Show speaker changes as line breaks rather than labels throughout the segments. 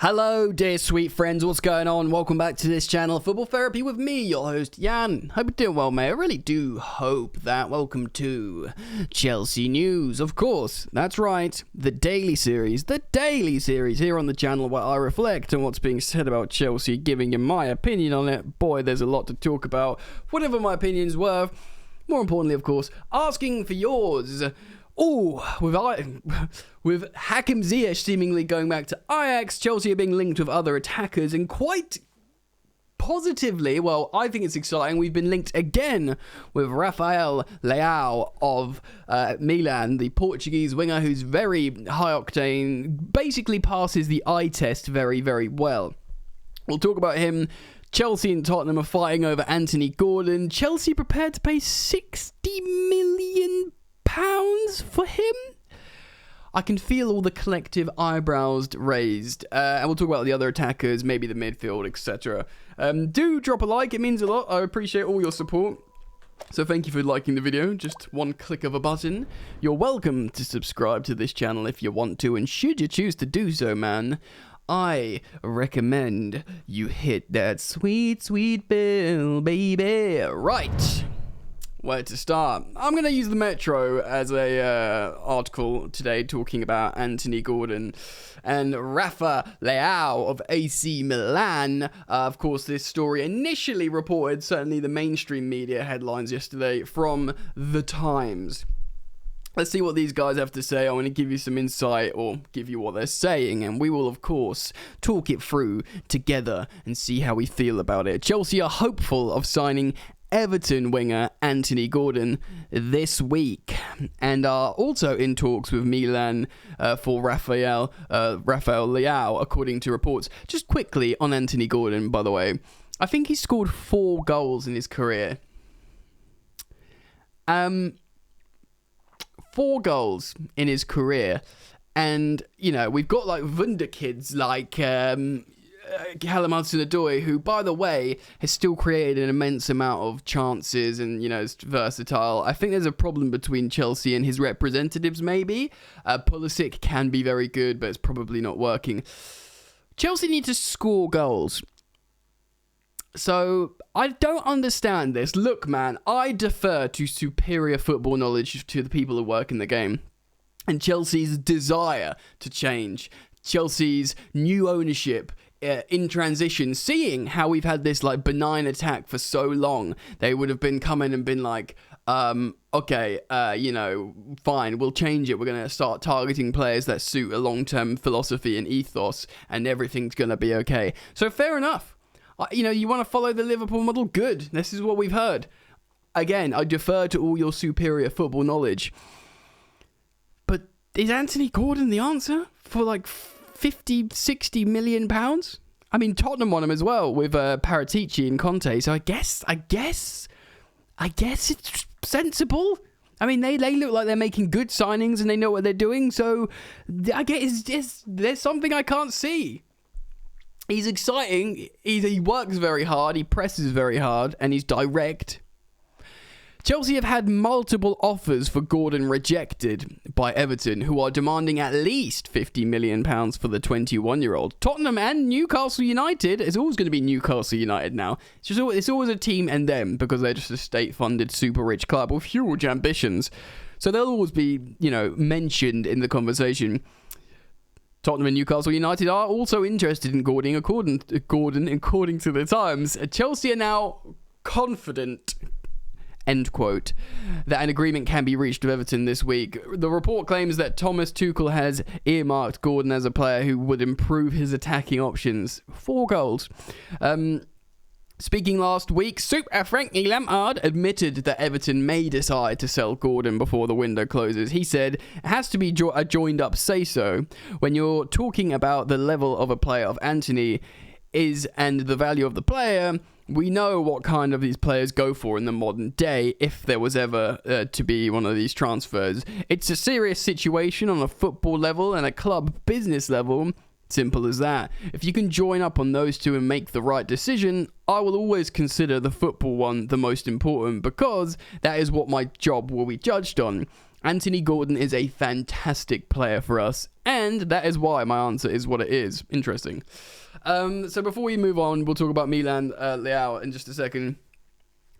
Hello, dear sweet friends. What's going on? Welcome back to this channel, Football Therapy, with me, your host, Jan. Hope you're doing well, mate. I really do hope that. Welcome to Chelsea News. Of course, that's right. The daily series here on the channel where I reflect on what's being said about Chelsea, giving you my opinion on it. Boy, there's a lot to talk about. Whatever my opinion's worth. More importantly, of course, asking for yours. With Hakim Ziyech seemingly going back to Ajax, Chelsea are being linked with other attackers, and quite positively, well, I think it's exciting, we've been linked again with Rafael Leao of Milan, the Portuguese winger who's very high octane, basically passes the eye test very, very well. We'll talk about him. Chelsea and Tottenham are fighting over Anthony Gordon. Chelsea prepared to pay £60 million for him. I can feel all the collective eyebrows raised, and we'll talk about the other attackers, maybe the midfield, etc. Do drop a like, it means a lot. I appreciate all your support, so thank you for liking the video. Just one click of a button. You're welcome to subscribe to this channel if you want to, and should you choose to do so, man, I recommend you hit that sweet, sweet bell, baby. Right. Where to start? I'm going to use the Metro as a article today talking about Anthony Gordon and Rafael Leao of AC Milan. Of course, this story initially reported, certainly the mainstream media headlines yesterday, from The Times. Let's see what these guys have to say. I want to give you some insight, or give you what they're saying, and we will, of course, talk it through together and see how we feel about it. Chelsea are hopeful of signing Everton winger Anthony Gordon this week, and are also in talks with Milan for Rafael Leao, according to reports. Just quickly on Anthony Gordon, by the way, I think he scored 4 goals in his career. 4 goals in his career, and you know, we've got like wunderkids like Callum Hudson-Odoi, who, by the way, has still created an immense amount of chances and, you know, is versatile. I think there's a problem between Chelsea and his representatives, maybe. Pulisic can be very good, but it's probably not working. Chelsea need to score goals. So, I don't understand this. Look, man, I defer to superior football knowledge to the people who work in the game. And Chelsea's desire to change. Chelsea's new ownership in transition, seeing how we've had this like benign attack for so long, they would have been coming and been like, okay, you know, fine, we'll change it. We're going to start targeting players that suit a long-term philosophy and ethos, and everything's going to be okay. So fair enough. You know, you want to follow the Liverpool model? Good. This is what we've heard. Again, I defer to all your superior football knowledge. But is Anthony Gordon the answer for like 50-60 million pounds? I mean, Tottenham want him as well with Paratici and Conte, so I guess it's sensible. I mean, they look like they're making good signings and they know what they're doing, so I guess there's something I can't see. He's exciting, he works very hard, he presses very hard, and he's direct. Chelsea have had multiple offers for Gordon rejected by Everton, who are demanding at least £50 million for the 21-year-old. Tottenham and Newcastle United, it's always going to be Newcastle United now. It's always a team and them, because they're just a state-funded, super-rich club with huge ambitions. So they'll always be, you know, mentioned in the conversation. Tottenham and Newcastle United are also interested in Gordon, according to the Times. Chelsea are now confident, end quote, that an agreement can be reached with Everton this week. The report claims that Thomas Tuchel has earmarked Gordon as a player who would improve his attacking options. 4 goals. Speaking last week, Frankie Lampard admitted that Everton may decide to sell Gordon before the window closes. He said, it has to be a joined-up say-so. When you're talking about the level of a player of Anthony and the value of the player, we know what kind of these players go for in the modern day, if there was ever to be one of these transfers. It's a serious situation on a football level and a club business level. Simple as that. If you can join up on those two and make the right decision, I will always consider the football one the most important, because that is what my job will be judged on. Anthony Gordon is a fantastic player for us, and that is why my answer is what it is. Interesting. So before we move on, we'll talk about Milan Leao in just a second.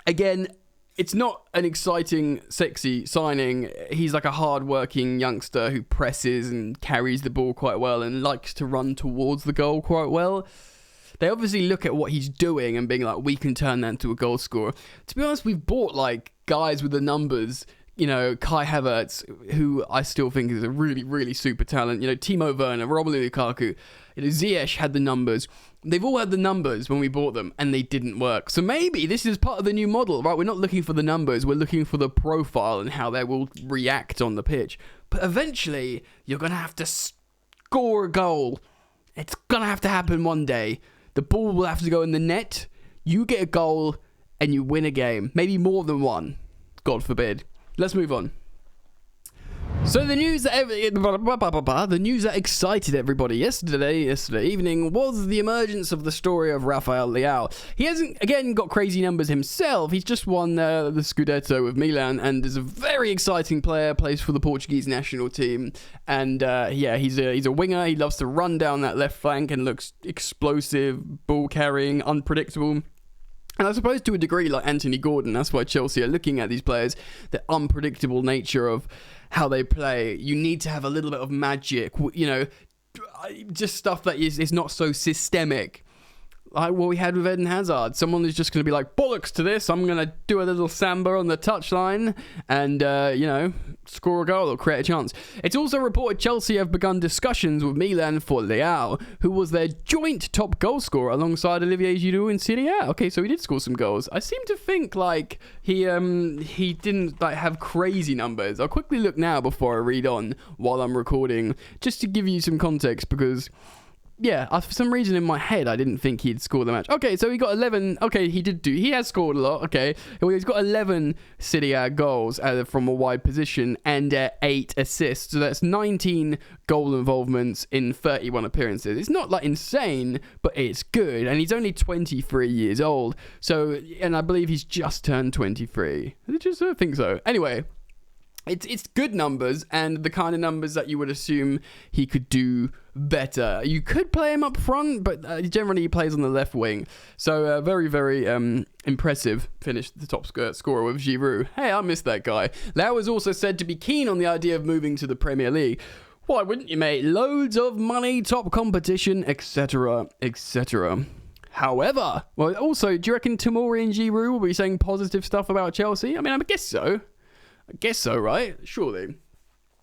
Again, it's not an exciting, sexy signing. He's like a hard-working youngster who presses and carries the ball quite well and likes to run towards the goal quite well. They obviously look at what he's doing and being like, we can turn that into a goal scorer. To be honest, we've bought like guys with the numbers. You know, Kai Havertz, who I still think is a really, really super talent. You know, Timo Werner, Romelu Lukaku. You know, Ziyech had the numbers. They've all had the numbers when we bought them, and they didn't work. So maybe this is part of the new model, right? We're not looking for the numbers. We're looking for the profile and how they will react on the pitch. But eventually, you're going to have to score a goal. It's going to have to happen one day. The ball will have to go in the net. You get a goal, and you win a game. Maybe more than one. God forbid. Let's move on. So the news that excited everybody yesterday evening was the emergence of the story of Rafael Leao. He hasn't, again, got crazy numbers himself. He's just won the Scudetto with Milan and is a very exciting player, plays for the Portuguese national team. And he's a winger. He loves to run down that left flank and looks explosive, ball carrying, unpredictable. And I suppose to a degree, like Anthony Gordon, that's why Chelsea are looking at these players, the unpredictable nature of how they play. You need to have a little bit of magic, you know, just stuff that is not so systemic. Like what we had with Eden Hazard. Someone who's just going to be like, bollocks to this, I'm going to do a little samba on the touchline and, score a goal or create a chance. It's also reported Chelsea have begun discussions with Milan for Leao, who was their joint top goal scorer alongside Olivier Giroud in Serie A. Okay, so he did score some goals. I seem to think like he didn't like have crazy numbers. I'll quickly look now before I read on while I'm recording, just to give you some context because... yeah, for some reason in my head, I didn't think he'd score the match. Okay, so he got 11. Okay, he has scored a lot. Okay, he's got 11 Serie A goals from a wide position and 8 assists. So that's 19 goal involvements in 31 appearances. It's not like insane, but it's good. And he's only 23 years old. So, and I believe he's just turned 23. I think so. Anyway. It's good numbers and the kind of numbers that you would assume he could do better. You could play him up front, but generally he plays on the left wing. So very, very impressive. Finished the top scorer with Giroud. Hey, I missed that guy. Leao is also said to be keen on the idea of moving to the Premier League. Why wouldn't you, mate? Loads of money, top competition, etc., etc. However, well, also, do you reckon Tomori and Giroud will be saying positive stuff about Chelsea? I mean, I guess so. I guess so, right? Surely.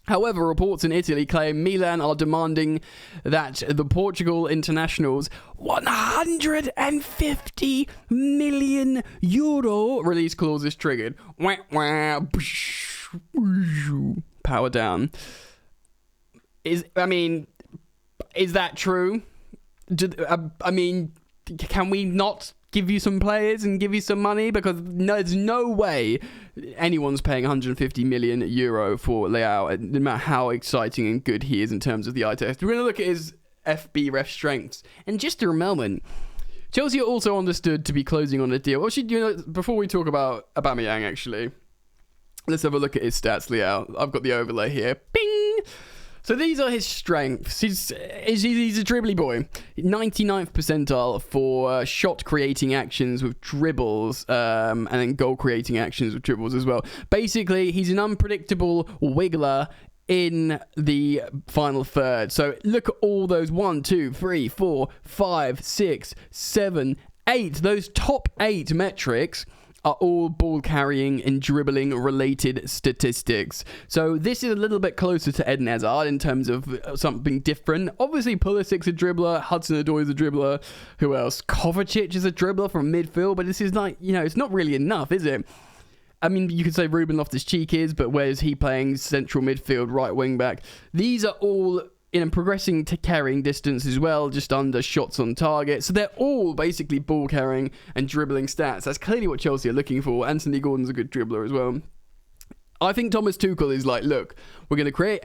However, reports in Italy claim Milan are demanding that the Portugal internationals' 150 million euro release clause is triggered. Power down. Is that true? Can we not give you some players and give you some money? Because there's no way anyone's paying 150 million euro for Leao, no matter how exciting and good he is in terms of the eye test. We're going to look at his FB ref strengths. And just a moment, Chelsea are also understood to be closing on a deal. Actually, before we talk about Aubameyang, actually, let's have a look at his stats, Leao. I've got the overlay here. Bing! So these are his strengths. He's a dribbly boy. 99th percentile for shot creating actions with dribbles, and then goal creating actions with dribbles as well. Basically, he's an unpredictable wiggler in the final third. So look at all those 1, 2, 3, 4, 5, 6, 7, 8. Those top 8 metrics are all ball carrying and dribbling related statistics. So this is a little bit closer to Eden Hazard in terms of something different. Obviously Pulisic's a dribbler, Hudson-Odoi is a dribbler. Who else? Kovacic is a dribbler from midfield, but this is like, it's not really enough, is it? I mean, you could say Ruben Loftus-Cheek is, but where is he playing? Central midfield, right wing back. These are all in progressing to carrying distance as well, just under shots on target. So they're all basically ball carrying and dribbling stats. That's clearly what Chelsea are looking for. Anthony Gordon's a good dribbler as well. I think Thomas Tuchel is like, look, we're going to create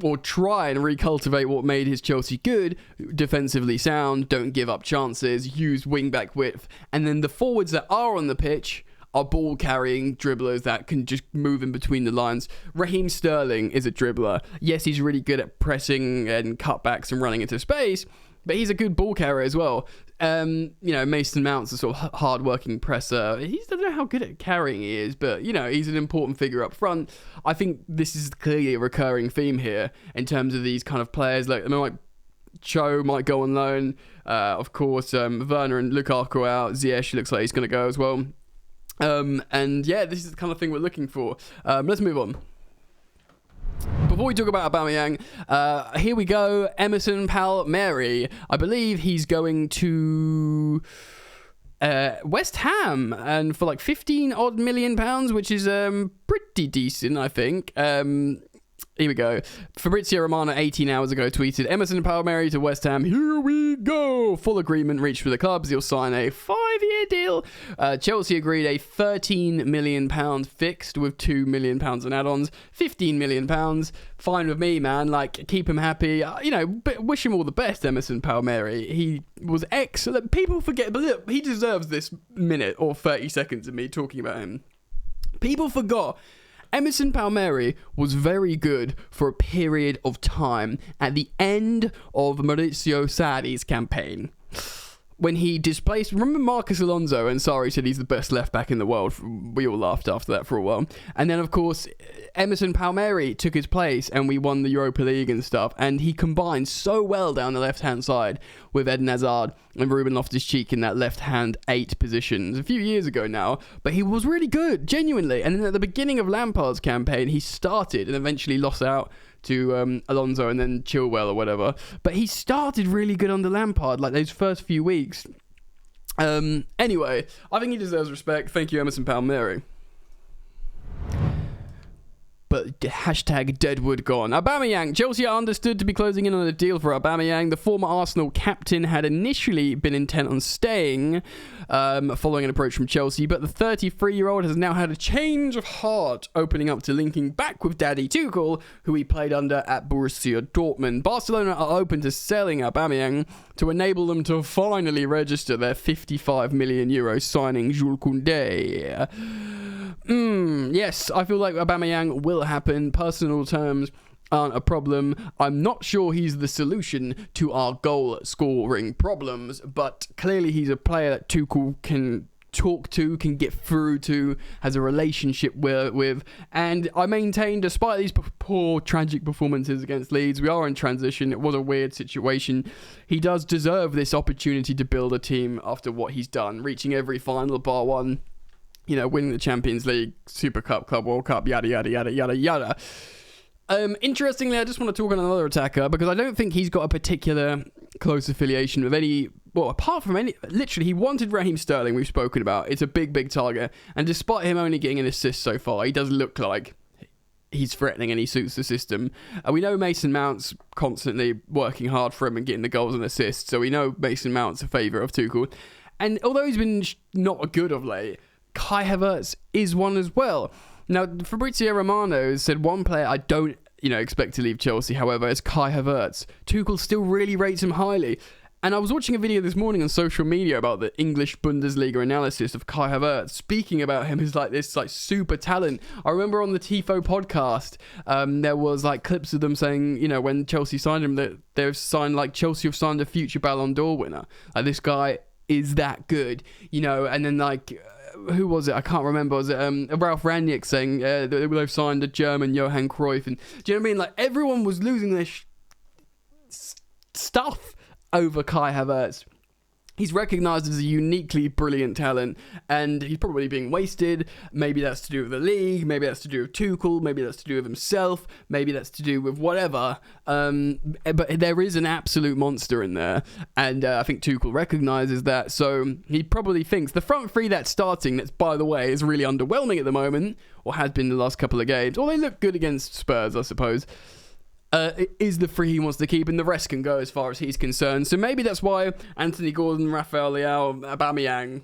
or try and recultivate what made his Chelsea good, defensively sound, don't give up chances, use wing back width, and then the forwards that are on the pitch are ball-carrying dribblers that can just move in between the lines. Raheem Sterling is a dribbler. Yes, he's really good at pressing and cutbacks and running into space, but he's a good ball carrier as well. Mason Mount's a sort of hard-working presser. I don't know how good at carrying he is, but, he's an important figure up front. I think this is clearly a recurring theme here in terms of these kind of players. Like Cho might go on loan. Of course, Werner and Lukaku out. Ziyech looks like he's going to go as well. This is the kind of thing we're looking for. Let's move on. Before we talk about Aubameyang, here we go. Emerson Palmieri. I believe he's going to West Ham, and for like 15 odd million pounds, which is pretty decent, I think. Here we go. Fabrizio Romano 18 hours ago tweeted, Emerson Palmieri to West Ham. Here we go. Full agreement reached with the clubs. He'll sign a 5-year deal. Chelsea agreed a £13 million fixed with £2 million in add-ons. £15 million. Fine with me, man. Like, keep him happy. But wish him all the best, Emerson Palmieri. He was excellent. People forget, but look, he deserves this minute or 30 seconds of me talking about him. People forgot Emerson Palmieri was very good for a period of time at the end of Maurizio Sarri's campaign, when he displaced... Remember Marcus Alonso, and Sarri said he's the best left-back in the world? We all laughed after that for a while. And then, of course, Emerson Palmieri took his place, and we won the Europa League and stuff, and he combined so well down the left-hand side with Eden Hazard and Ruben Loftus-Cheek in that left-hand 8 positions a few years ago now, but he was really good, genuinely. And then at the beginning of Lampard's campaign, he started and eventually lost out to Alonso and then Chilwell or whatever, but he started really good under Lampard, like those first few weeks. Anyway, I think he deserves respect. Thank you, Emerson Palmieri. But hashtag Deadwood gone. Aubameyang. Chelsea are understood to be closing in on a deal for Aubameyang. The former Arsenal captain had initially been intent on staying following an approach from Chelsea, but the 33-year-old has now had a change of heart, opening up to linking back with Daddy Tuchel, who he played under at Borussia Dortmund. Barcelona are open to selling Aubameyang to enable them to finally register their €55 million signing Jules Koundé. Yes, I feel like Aubameyang will happen. Personal terms aren't a problem. I'm not sure he's the solution to our goal scoring problems, but clearly he's a player that Tuchel can talk to, can get through to, has a relationship with, and I maintain, despite these poor tragic performances against Leeds, we are in transition. It was a weird situation. He does deserve this opportunity to build a team after what he's done, reaching every final bar one, winning the Champions League, Super Cup, Club World Cup, yada, yada, yada, yada, yada. Interestingly, I just want to talk on another attacker, because I don't think he's got a particular close affiliation with apart from literally, he wanted Raheem Sterling, we've spoken about. It's a big, big target. And despite him only getting an assist so far, he does look like he's threatening and he suits the system. We know Mason Mount's constantly working hard for him and getting the goals and assists, so we know Mason Mount's a favourite of Tuchel. And although he's been not good of late, Kai Havertz is one as well. Now, Fabrizio Romano said one player I don't, expect to leave Chelsea, however, is Kai Havertz. Tuchel still really rates him highly. And I was watching a video this morning on social media about the English Bundesliga analysis of Kai Havertz, speaking about him as this super talent. I remember on the Tifo podcast, there was clips of them saying, when Chelsea signed him, that they've signed, Chelsea have signed a future Ballon d'Or winner. This guy is that good, and then who was it? I can't remember. Was it Ralph Rangnick saying they've signed a German Johan Cruyff? And do you know what I mean? Everyone was losing their stuff over Kai Havertz. He's recognised as a uniquely brilliant talent, and he's probably being wasted. Maybe that's to do with the league, maybe that's to do with Tuchel, maybe that's to do with himself, maybe that's to do with whatever. But there is an absolute monster in there, and I think Tuchel recognises that, so he probably thinks the front three that's starting, that's, by the way, is really underwhelming at the moment, or has been the last couple of games, or they look good against Spurs, I suppose, is the three he wants to keep, and the rest can go as far as he's concerned. So maybe that's why Anthony Gordon, Rafael Leao, Aubameyang,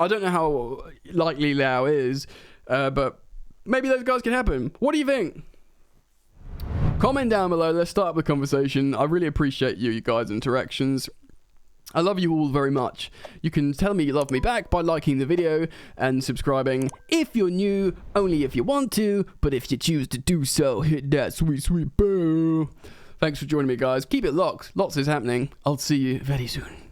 I don't know how likely Leao is, but maybe those guys can happen. What do you think? Comment down below. Let's start up the conversation. I really appreciate you guys' interactions. I love you all very much. You can tell me you love me back by liking the video and subscribing. If you're new, only if you want to, but if you choose to do so, hit that sweet, sweet bell. Thanks for joining me, guys. Keep it locked. Lots is happening. I'll see you very soon.